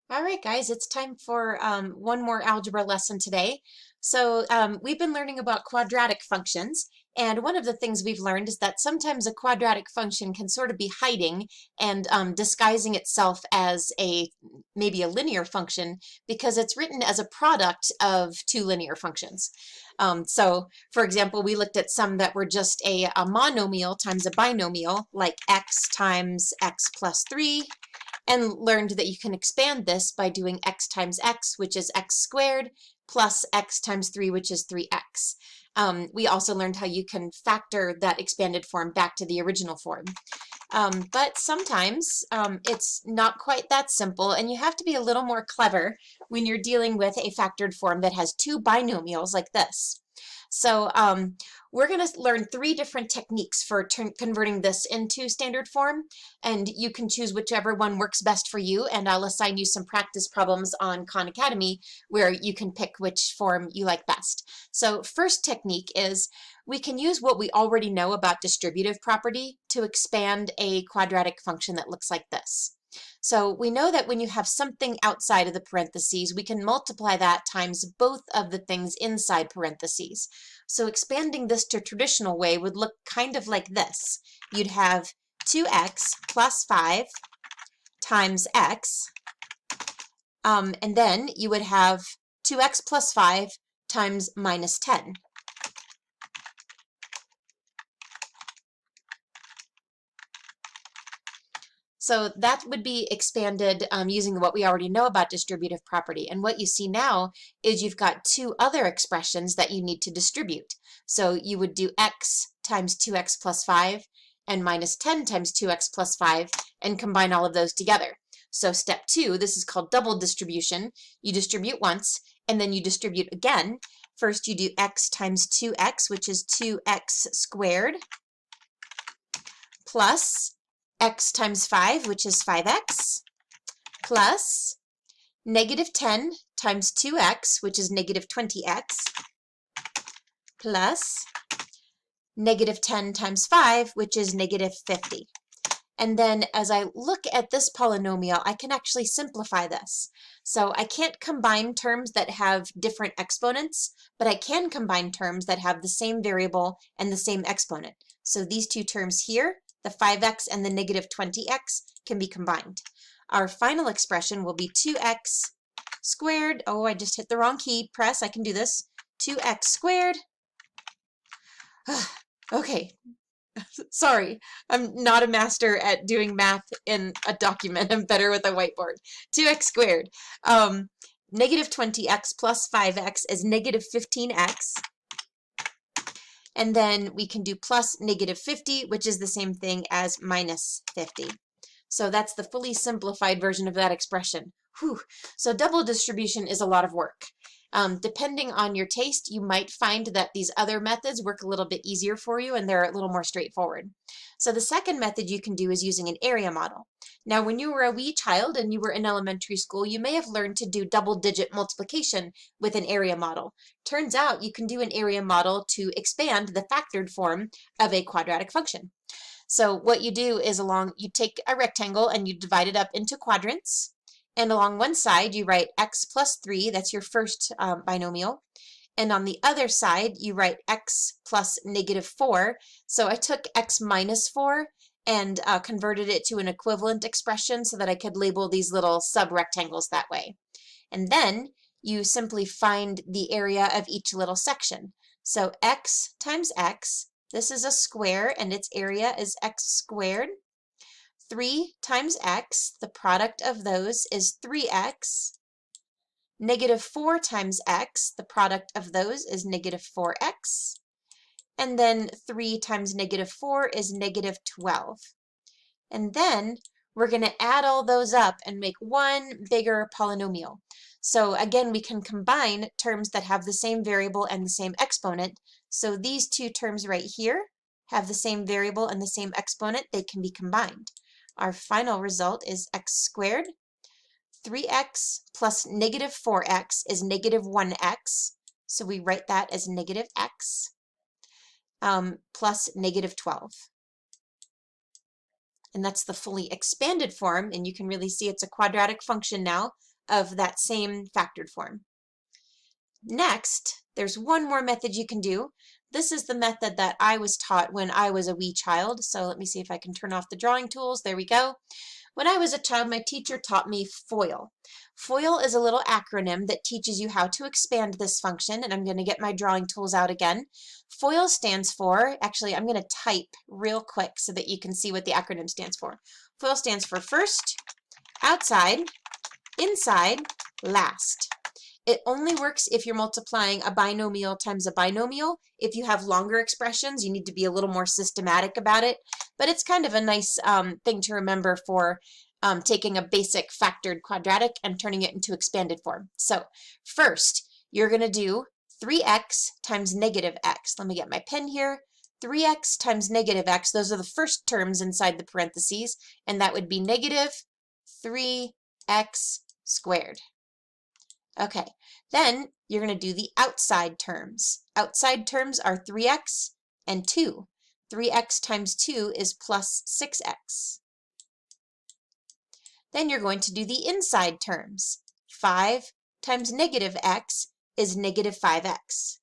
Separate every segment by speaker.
Speaker 1: All right, guys, it's time for one more algebra lesson today. So we've been learning about quadratic functions, and one of the things we've learned is that sometimes a quadratic function can sort of be hiding and disguising itself as maybe a linear function because it's written as a product of two linear functions. So, for example, we looked at some that were just a monomial times a binomial, like x times x plus 3, and learned that you can expand this by doing x times x, which is x squared, plus x times 3, which is 3x. We also learned how you can factor that expanded form back to the original form. But sometimes it's not quite that simple, and you have to be a little more clever when you're dealing with a factored form that has two binomials like this. So we're going to learn three different techniques for converting this into standard form, and you can choose whichever one works best for you, and I'll assign you some practice problems on Khan Academy where you can pick which form you like best. So first technique is we can use what we already know about distributive property to expand a quadratic function that looks like this. So we know that when you have something outside of the parentheses, we can multiply that times both of the things inside parentheses. So expanding this to traditional way would look kind of like this. You'd have 2x plus 5 times x, and then you would have 2x plus 5 times minus 10. So that would be expanded using what we already know about distributive property. And what you see now is you've got two other expressions that you need to distribute. So you would do x times 2x plus 5 and minus 10 times 2x plus 5 and combine all of those together. So step 2, this is called double distribution. You distribute once and then you distribute again. First you do x times 2x, which is 2x squared, plus x times 5, which is 5x, plus negative 10 times 2x, which is negative 20x, plus negative 10 times 5, which is negative 50. And then as I look at this polynomial, I can actually simplify this. So I can't combine terms that have different exponents, but I can combine terms that have the same variable and the same exponent. So these two terms here, the 5x and the negative 20x, can be combined. Our final expression will be 2x squared. Oh, I just hit the wrong key. Press, I can do this. 2x squared. Okay. Sorry, I'm not a master at doing math in a document. I'm better with a whiteboard. 2x squared. Negative 20x plus 5x is negative 15x. And then we can do plus negative 50, which is the same thing as minus 50. So that's the fully simplified version of that expression. Whew. So double distribution is a lot of work. Depending on your taste, you might find that these other methods work a little bit easier for you and they're a little more straightforward. So the second method you can do is using an area model. Now, when you were a wee child and you were in elementary school, you may have learned to do double-digit multiplication with an area model. Turns out you can do an area model to expand the factored form of a quadratic function. So what you do is you take a rectangle and you divide it up into quadrants. And along one side, you write x plus 3, that's your first binomial. And on the other side, you write x plus negative 4. So I took x minus 4 and converted it to an equivalent expression so that I could label these little sub-rectangles that way. And then you simply find the area of each little section. So x times x, this is a square and its area is x squared. 3 times x, the product of those is 3x. Negative 4 times x, the product of those is negative 4x. And then 3 times negative 4 is negative 12. And then we're going to add all those up and make one bigger polynomial. So again, we can combine terms that have the same variable and the same exponent. So these two terms right here have the same variable and the same exponent. They can be combined. Our final result is x squared. 3x plus negative 4x is negative 1x. So we write that as negative x plus negative 12. And that's the fully expanded form, and you can really see it's a quadratic function now of that same factored form. Next, there's one more method you can do. This is the method that I was taught when I was a wee child. So let me see if I can turn off the drawing tools. There we go. When I was a child, my teacher taught me FOIL. FOIL is a little acronym that teaches you how to expand this function, and I'm going to get my drawing tools out again. FOIL stands for, actually I'm going to type real quick so that you can see what the acronym stands for. FOIL stands for first, outside, inside, last. It only works if you're multiplying a binomial times a binomial. If you have longer expressions, you need to be a little more systematic about it. But it's kind of a nice thing to remember for taking a basic factored quadratic and turning it into expanded form. So first, you're going to do 3x times negative x. Let me get my pen here. 3x times negative x, those are the first terms inside the parentheses, and that would be negative 3x squared. Okay, then you're going to do the outside terms. Outside terms are 3x and 2. 3x times 2 is plus 6x. Then you're going to do the inside terms. 5 times negative x is negative 5x.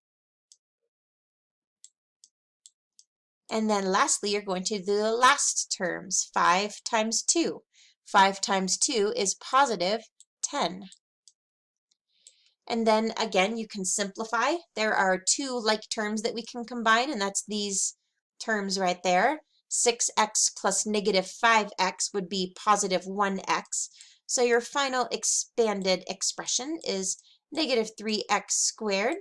Speaker 1: And then lastly, you're going to do the last terms. 5 times 2. 5 times 2 is positive 10. And then again, you can simplify. There are two like terms that we can combine, and that's these terms right there. 6x plus negative 5x would be positive 1x. So your final expanded expression is negative 3x squared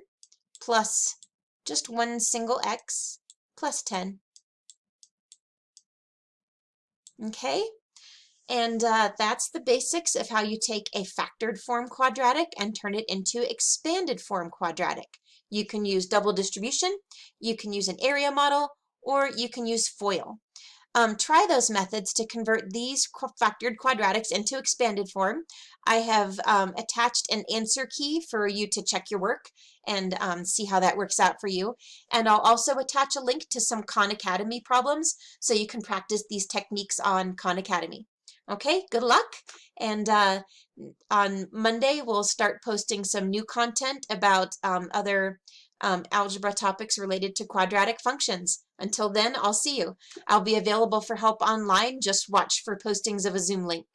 Speaker 1: plus just one single x plus 10. Okay? And that's the basics of how you take a factored form quadratic and turn it into expanded form quadratic. You can use double distribution, you can use an area model, or you can use FOIL. Try those methods to convert these factored quadratics into expanded form. I have attached an answer key for you to check your work and see how that works out for you. And I'll also attach a link to some Khan Academy problems so you can practice these techniques on Khan Academy. Okay, good luck. And on Monday, we'll start posting some new content about other algebra topics related to quadratic functions. Until then, I'll see you. I'll be available for help online. Just watch for postings of a Zoom link.